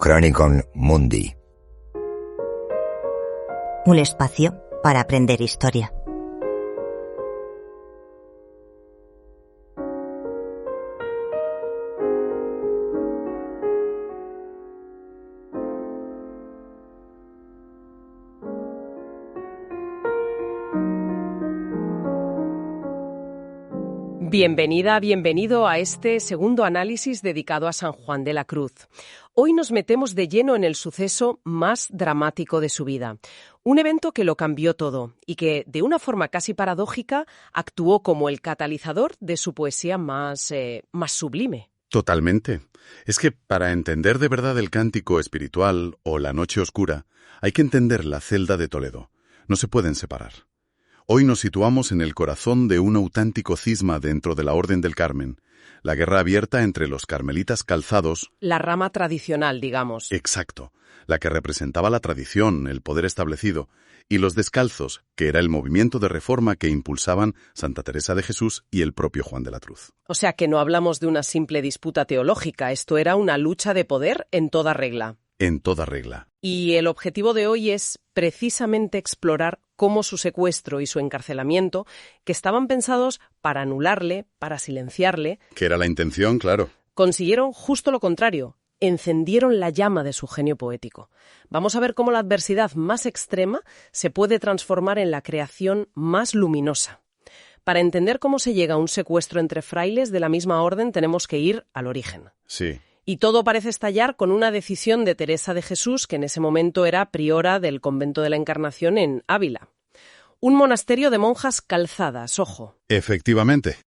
Chronicon Mundi. Un espacio para aprender historia. Bienvenida, bienvenido a este segundo análisis dedicado a San Juan de la Cruz. Hoy nos metemos de lleno en el suceso más dramático de su vida. Un evento que lo cambió todo y que, de una forma casi paradójica, actuó como el catalizador de su poesía más sublime. Totalmente. Es que para entender de verdad el cántico espiritual o la noche oscura, hay que entender la celda de Toledo. No se pueden separar. Hoy nos situamos en el corazón de un auténtico cisma dentro de la Orden del Carmen, la guerra abierta entre los carmelitas calzados, la rama tradicional, digamos. Exacto, la que representaba la tradición, el poder establecido, y los descalzos, que era el movimiento de reforma que impulsaban Santa Teresa de Jesús y el propio Juan de la Cruz. O sea que no hablamos de una simple disputa teológica, esto era una lucha de poder en toda regla. En toda regla. Y el objetivo de hoy es precisamente explorar cómo su secuestro y su encarcelamiento, que estaban pensados para anularle, para silenciarle, Que era la intención, claro. consiguieron justo lo contrario, encendieron la llama de su genio poético. Vamos a ver cómo la adversidad más extrema se puede transformar en la creación más luminosa. Para entender cómo se llega a un secuestro entre frailes de la misma orden tenemos que ir al origen. Sí. Y todo parece estallar con una decisión de Teresa de Jesús, que en ese momento era priora del convento de la Encarnación en Ávila. Un monasterio de monjas calzadas, ojo. Efectivamente.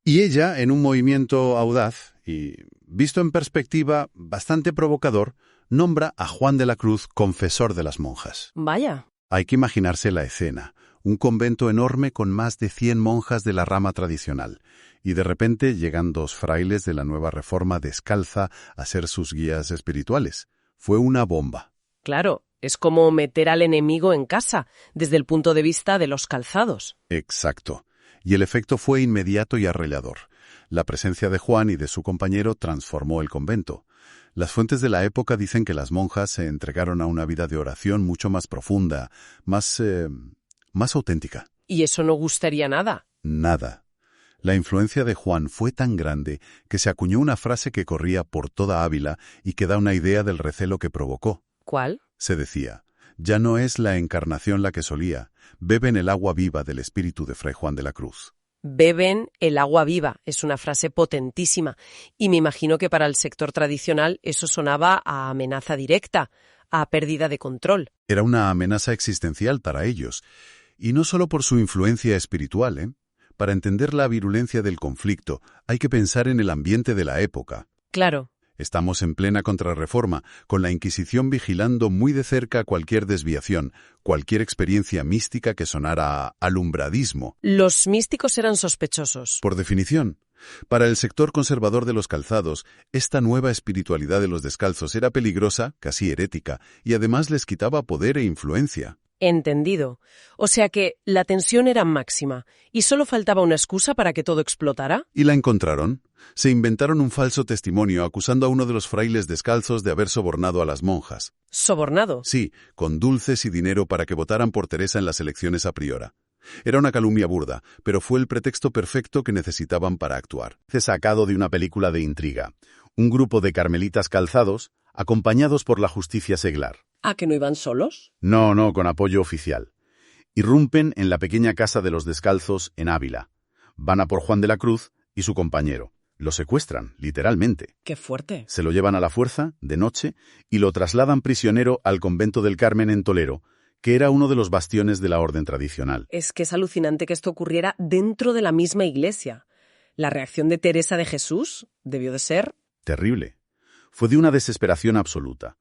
Y ella, en un movimiento audaz y, visto en perspectiva, bastante provocador, nombra a Juan de la Cruz confesor de las monjas. Vaya. Hay que imaginarse la escena. Un convento enorme con más de 100 monjas de la rama tradicional. Y de repente llegan dos frailes de la nueva reforma descalza a ser sus guías espirituales. Fue una bomba. Claro, es como meter al enemigo en casa, desde el punto de vista de los calzados. Exacto. Y el efecto fue inmediato y arrollador. La presencia de Juan y de su compañero transformó el convento. Las fuentes de la época dicen que las monjas se entregaron a una vida de oración mucho más profunda, más auténtica. Y eso no gustaría nada. Nada. La influencia de Juan fue tan grande que se acuñó una frase que corría por toda Ávila y que da una idea del recelo que provocó. ¿Cuál? Se decía, ya no es la encarnación la que solía, beben el agua viva del espíritu de Fray Juan de la Cruz. Beben el agua viva, es una frase potentísima. Y me imagino que para el sector tradicional eso sonaba a amenaza directa, a pérdida de control. Era una amenaza existencial para ellos. Y no solo por su influencia espiritual, ¿eh? Para entender la virulencia del conflicto, hay que pensar en el ambiente de la época. Claro. Estamos en plena contrarreforma, con la Inquisición vigilando muy de cerca cualquier desviación, cualquier experiencia mística que sonara a alumbradismo. Los místicos eran sospechosos. Por definición. Para el sector conservador de los calzados, esta nueva espiritualidad de los descalzos era peligrosa, casi herética, y además les quitaba poder e influencia. Entendido. O sea que la tensión era máxima y solo faltaba una excusa para que todo explotara. Y la encontraron. Se inventaron un falso testimonio acusando a uno de los frailes descalzos de haber sobornado a las monjas. ¿Sobornado? Sí, con dulces y dinero para que votaran por Teresa en las elecciones a priora. Era una calumnia burda, pero fue el pretexto perfecto que necesitaban para actuar. Sacado de una película de intriga. Un grupo de carmelitas calzados, acompañados por la justicia seglar. ¿Ah, que no iban solos? No, con apoyo oficial. Irrumpen en la pequeña casa de los descalzos en Ávila. Van a por Juan de la Cruz y su compañero. Lo secuestran, literalmente. ¡Qué fuerte! Se lo llevan a la fuerza, de noche, y lo trasladan prisionero al convento del Carmen en Tolero, que era uno de los bastiones de la orden tradicional. Es que es alucinante que esto ocurriera dentro de la misma iglesia. La reacción de Teresa de Jesús debió de ser... terrible. Fue de una desesperación absoluta.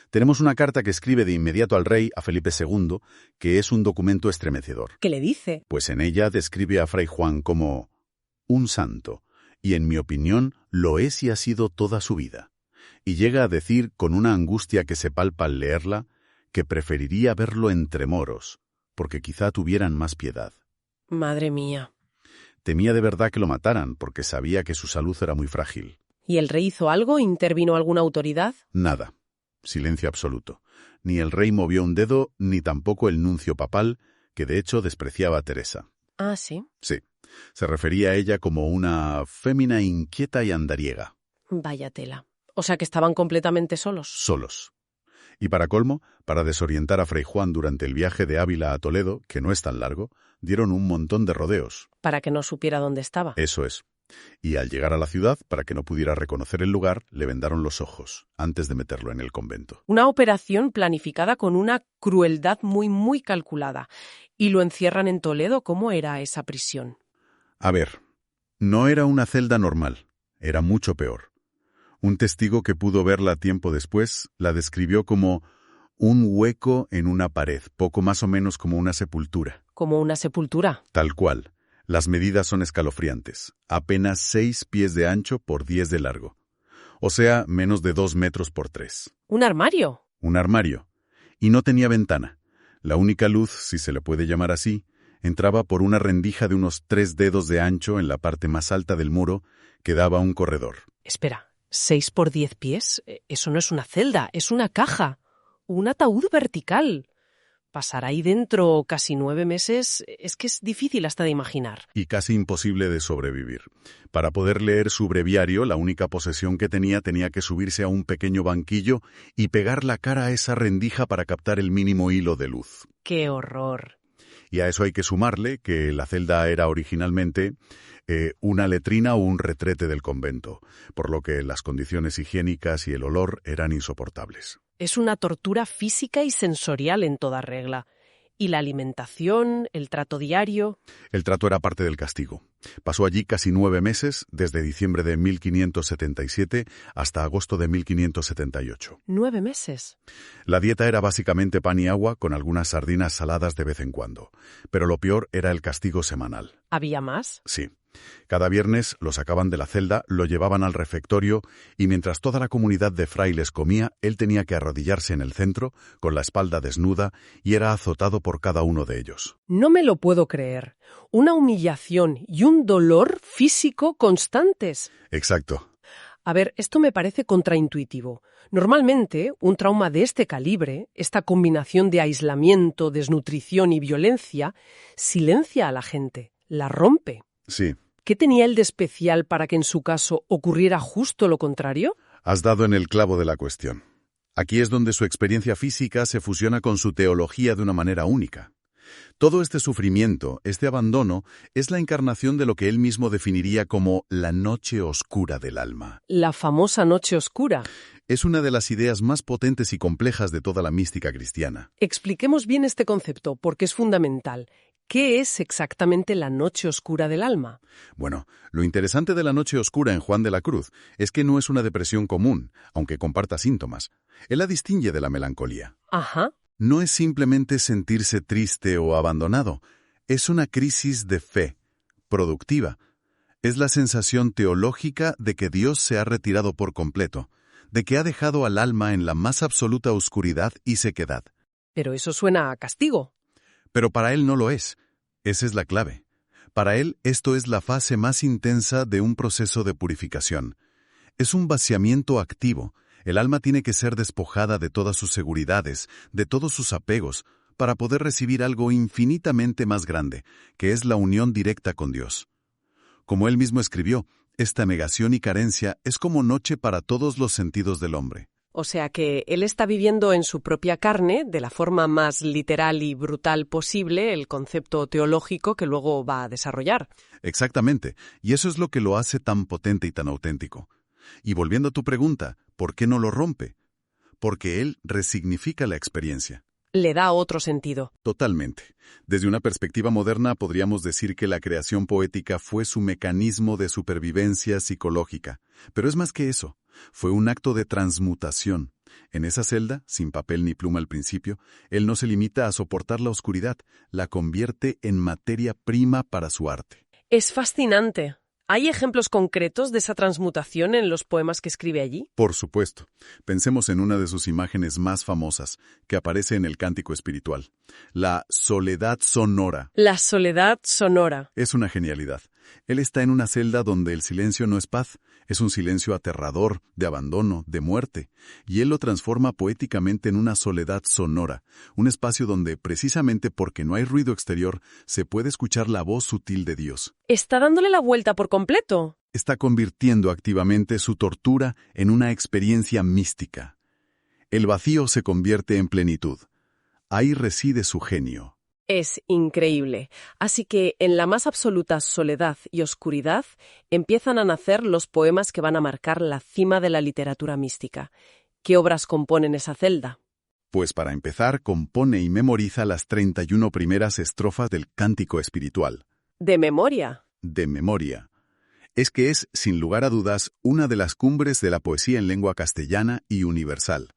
Tenemos una carta que escribe de inmediato al rey, a Felipe II, que es un documento estremecedor. ¿Qué le dice? Pues en ella describe a Fray Juan como un santo, y en mi opinión lo es y ha sido toda su vida. Y llega a decir, con una angustia que se palpa al leerla, que preferiría verlo entre moros, porque quizá tuvieran más piedad. Madre mía. Temía de verdad que lo mataran, porque sabía que su salud era muy frágil. ¿Y el rey hizo algo? ¿Intervino alguna autoridad? Nada. silencio absoluto. Ni el rey movió un dedo, ni tampoco el nuncio papal, que de hecho despreciaba a Teresa. Ah, ¿sí? Sí, se refería a ella como una fémina inquieta y andariega. Vaya tela. O sea que estaban completamente solos. Solos. Y para colmo, para desorientar a Fray Juan durante el viaje de Ávila a Toledo, que no es tan largo, dieron un montón de rodeos. Para que no supiera dónde estaba. Eso es. Y al llegar a la ciudad, para que no pudiera reconocer el lugar, le vendaron los ojos, antes de meterlo en el convento. Una operación planificada con una crueldad muy calculada. ¿Y lo encierran en Toledo? ¿Cómo era esa prisión? A ver, no era una celda normal, era mucho peor. Un testigo que pudo verla tiempo después la describió como un hueco en una pared, poco más o menos como una sepultura. ¿Como una sepultura? Tal cual. Las medidas son escalofriantes. Apenas 6 pies de ancho por 10 de largo. O sea, menos de 2 metros por 3. ¿Un armario? Un armario. Y no tenía ventana. La única luz, si se le puede llamar así, entraba por una rendija de unos 3 dedos de ancho en la parte más alta del muro que daba a un corredor. Espera, 6 por 10 pies. Eso no es una celda, es una caja. Un ataúd vertical. Pasar ahí dentro casi 9 meses es que es difícil hasta de imaginar. Y casi imposible de sobrevivir. Para poder leer su breviario, la única posesión que tenía que subirse a un pequeño banquillo y pegar la cara a esa rendija para captar el mínimo hilo de luz. ¡Qué horror! Y a eso hay que sumarle que la celda era originalmente una letrina o un retrete del convento, por lo que las condiciones higiénicas y el olor eran insoportables. Es una tortura física y sensorial en toda regla. ¿Y la alimentación, el trato diario? El trato era parte del castigo. Pasó allí casi 9 meses, desde diciembre de 1577 hasta agosto de 1578. 9 meses. La dieta era básicamente pan y agua con algunas sardinas saladas de vez en cuando. Pero lo peor era el castigo semanal. ¿Había más? Sí. Cada viernes lo sacaban de la celda, lo llevaban al refectorio y mientras toda la comunidad de frailes comía, él tenía que arrodillarse en el centro, con la espalda desnuda, y era azotado por cada uno de ellos. No me lo puedo creer. Una humillación y un dolor físico constantes. Exacto. A ver, esto me parece contraintuitivo. Normalmente, un trauma de este calibre, esta combinación de aislamiento, desnutrición y violencia, silencia a la gente, la rompe. Sí. ¿Qué tenía él de especial para que en su caso ocurriera justo lo contrario? Has dado en el clavo de la cuestión. Aquí es donde su experiencia física se fusiona con su teología de una manera única. Todo este sufrimiento, este abandono, es la encarnación de lo que él mismo definiría como la noche oscura del alma. La famosa noche oscura. Es una de las ideas más potentes y complejas de toda la mística cristiana. Expliquemos bien este concepto, porque es fundamental. ¿Qué es exactamente la noche oscura del alma? Bueno, lo interesante de la noche oscura en Juan de la Cruz es que no es una depresión común, aunque comparta síntomas. Él la distingue de la melancolía. Ajá. No es simplemente sentirse triste o abandonado, es una crisis de fe, productiva. Es la sensación teológica de que Dios se ha retirado por completo, de que ha dejado al alma en la más absoluta oscuridad y sequedad. Pero eso suena a castigo. Pero para él no lo es. Esa es la clave. Para él esto es la fase más intensa de un proceso de purificación. Es un vaciamiento activo. El alma tiene que ser despojada de todas sus seguridades, de todos sus apegos, para poder recibir algo infinitamente más grande, que es la unión directa con Dios. Como él mismo escribió, esta negación y carencia es como noche para todos los sentidos del hombre. O sea que él está viviendo en su propia carne, de la forma más literal y brutal posible, el concepto teológico que luego va a desarrollar. Exactamente, y eso es lo que lo hace tan potente y tan auténtico. Y volviendo a tu pregunta, ¿por qué no lo rompe? Porque él resignifica la experiencia. Le da otro sentido. Totalmente. Desde una perspectiva moderna podríamos decir que la creación poética fue su mecanismo de supervivencia psicológica. Pero es más que eso. Fue un acto de transmutación. En esa celda, sin papel ni pluma al principio, él no se limita a soportar la oscuridad, la convierte en materia prima para su arte. Es fascinante. ¿Hay ejemplos concretos de esa transmutación en los poemas que escribe allí? Por supuesto. Pensemos en una de sus imágenes más famosas, que aparece en el Cántico Espiritual. La soledad sonora. La soledad sonora. Es una genialidad. Él está en una celda donde el silencio no es paz, es un silencio aterrador, de abandono, de muerte, y él lo transforma poéticamente en una soledad sonora, un espacio donde, precisamente porque no hay ruido exterior, se puede escuchar la voz sutil de Dios. Está dándole la vuelta por completo. Está convirtiendo activamente su tortura en una experiencia mística. El vacío se convierte en plenitud. Ahí reside su genio. Es increíble. Así que en la más absoluta soledad y oscuridad empiezan a nacer los poemas que van a marcar la cima de la literatura mística. ¿Qué obras componen esa celda? Pues para empezar, compone y memoriza las 31 primeras estrofas del Cántico Espiritual. ¿De memoria? De memoria. Es que es, sin lugar a dudas, una de las cumbres de la poesía en lengua castellana y universal.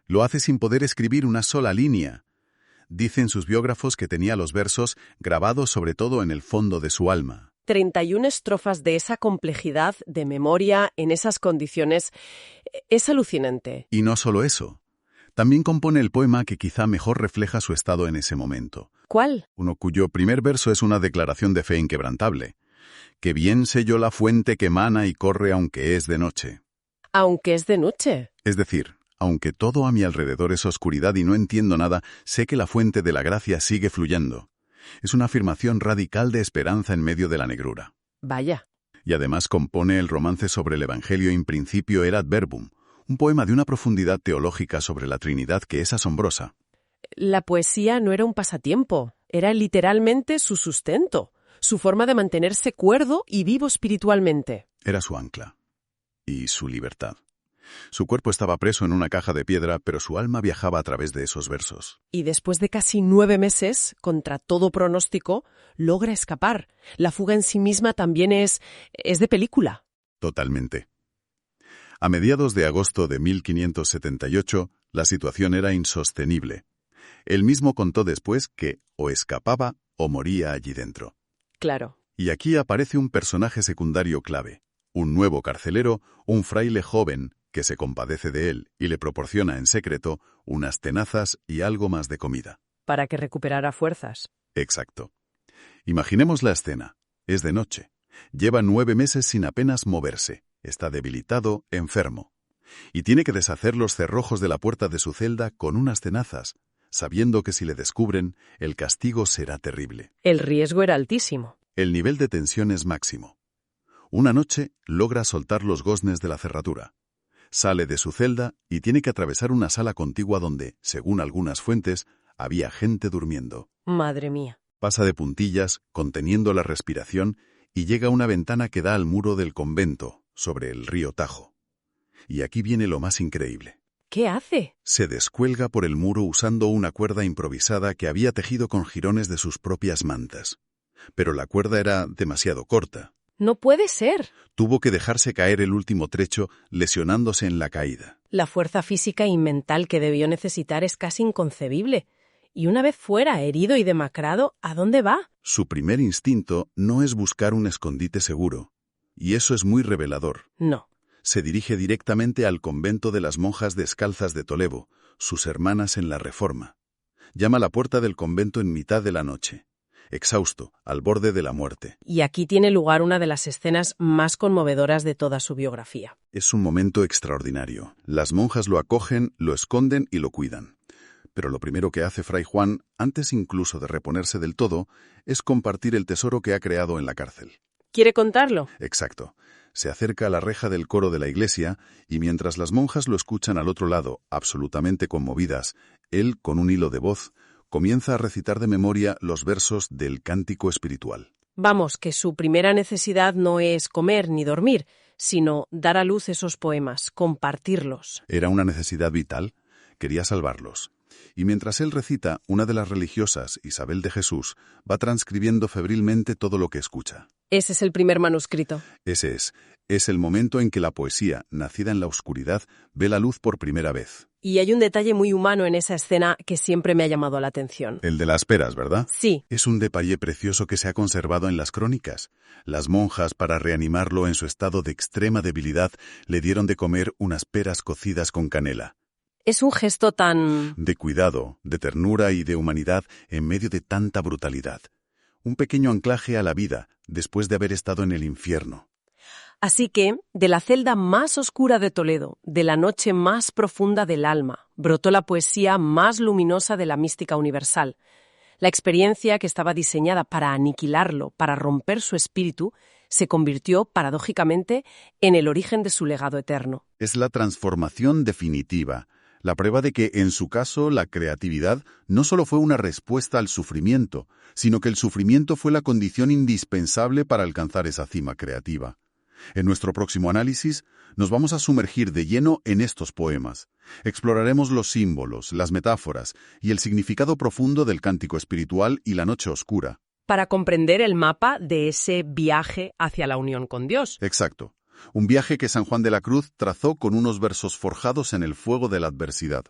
Lo hace sin poder escribir una sola línea. Dicen sus biógrafos que tenía los versos grabados sobre todo en el fondo de su alma. 31 estrofas de esa complejidad, de memoria, en esas condiciones. Es alucinante. Y no solo eso. También compone el poema que quizá mejor refleja su estado en ese momento. ¿Cuál? Uno cuyo primer verso es una declaración de fe inquebrantable. Que bien sé yo la fuente que emana y corre aunque es de noche. Aunque es de noche. Es decir, aunque todo a mi alrededor es oscuridad y no entiendo nada, sé que la fuente de la gracia sigue fluyendo. Es una afirmación radical de esperanza en medio de la negrura. Vaya. Y además compone el romance sobre el Evangelio in principio erat verbum, un poema de una profundidad teológica sobre la Trinidad que es asombrosa. La poesía no era un pasatiempo, era literalmente su sustento, su forma de mantenerse cuerdo y vivo espiritualmente. Era su ancla. Y su libertad. Su cuerpo estaba preso en una caja de piedra, pero su alma viajaba a través de esos versos. Y después de casi 9 meses, contra todo pronóstico, logra escapar. La fuga en sí misma también es de película. Totalmente. A mediados de agosto de 1578, la situación era insostenible. Él mismo contó después que o escapaba o moría allí dentro. Claro. Y aquí aparece un personaje secundario clave, un nuevo carcelero, un fraile joven que se compadece de él y le proporciona en secreto unas tenazas y algo más de comida. Para que recuperara fuerzas. Exacto. Imaginemos la escena. Es de noche. Lleva 9 meses sin apenas moverse. Está debilitado, enfermo. Y tiene que deshacer los cerrojos de la puerta de su celda con unas tenazas, sabiendo que si le descubren, el castigo será terrible. El riesgo era altísimo. El nivel de tensión es máximo. Una noche logra soltar los goznes de la cerradura. Sale de su celda y tiene que atravesar una sala contigua donde, según algunas fuentes, había gente durmiendo. Madre mía. Pasa de puntillas, conteniendo la respiración, y llega a una ventana que da al muro del convento, sobre el río Tajo. Y aquí viene lo más increíble. ¿Qué hace? Se descuelga por el muro usando una cuerda improvisada que había tejido con jirones de sus propias mantas. Pero la cuerda era demasiado corta. No puede ser. Tuvo que dejarse caer el último trecho, lesionándose en la caída. La fuerza física y mental que debió necesitar es casi inconcebible. Y una vez fuera, herido y demacrado, ¿a dónde va? Su primer instinto no es buscar un escondite seguro. Y eso es muy revelador. No. Se dirige directamente al convento de las monjas descalzas de Toledo, sus hermanas en la Reforma. Llama a la puerta del convento en mitad de la noche. Exhausto, al borde de la muerte. Y aquí tiene lugar una de las escenas más conmovedoras de toda su biografía. Es un momento extraordinario. Las monjas lo acogen, lo esconden y lo cuidan. Pero lo primero que hace Fray Juan, antes incluso de reponerse del todo, es compartir el tesoro que ha creado en la cárcel. ¿Quiere contarlo? Exacto. Se acerca a la reja del coro de la iglesia y mientras las monjas lo escuchan al otro lado, absolutamente conmovidas, él, con un hilo de voz, comienza a recitar de memoria los versos del Cántico Espiritual. Vamos, que su primera necesidad no es comer ni dormir, sino dar a luz esos poemas, compartirlos. Era una necesidad vital. Quería salvarlos. Y mientras él recita, una de las religiosas, Isabel de Jesús, va transcribiendo febrilmente todo lo que escucha. Ese es el primer manuscrito. Ese es el momento en que la poesía, nacida en la oscuridad, ve la luz por primera vez. Y hay un detalle muy humano en esa escena que siempre me ha llamado la atención. El de las peras, ¿verdad? Sí. Es un detalle precioso que se ha conservado en las crónicas. Las monjas, para reanimarlo en su estado de extrema debilidad, le dieron de comer unas peras cocidas con canela. Es un gesto tan... de cuidado, de ternura y de humanidad en medio de tanta brutalidad. un pequeño anclaje a la vida después de haber estado en el infierno. Así que, de la celda más oscura de Toledo, de la noche más profunda del alma, brotó la poesía más luminosa de la mística universal. La experiencia que estaba diseñada para aniquilarlo, para romper su espíritu, se convirtió, paradójicamente, en el origen de su legado eterno. Es la transformación definitiva, la prueba de que, en su caso, la creatividad no solo fue una respuesta al sufrimiento, sino que el sufrimiento fue la condición indispensable para alcanzar esa cima creativa. En nuestro próximo análisis, nos vamos a sumergir de lleno en estos poemas. Exploraremos los símbolos, las metáforas y el significado profundo del cántico espiritual y la noche oscura. Para comprender el mapa de ese viaje hacia la unión con Dios. Exacto. Un viaje que San Juan de la Cruz trazó con unos versos forjados en el fuego de la adversidad.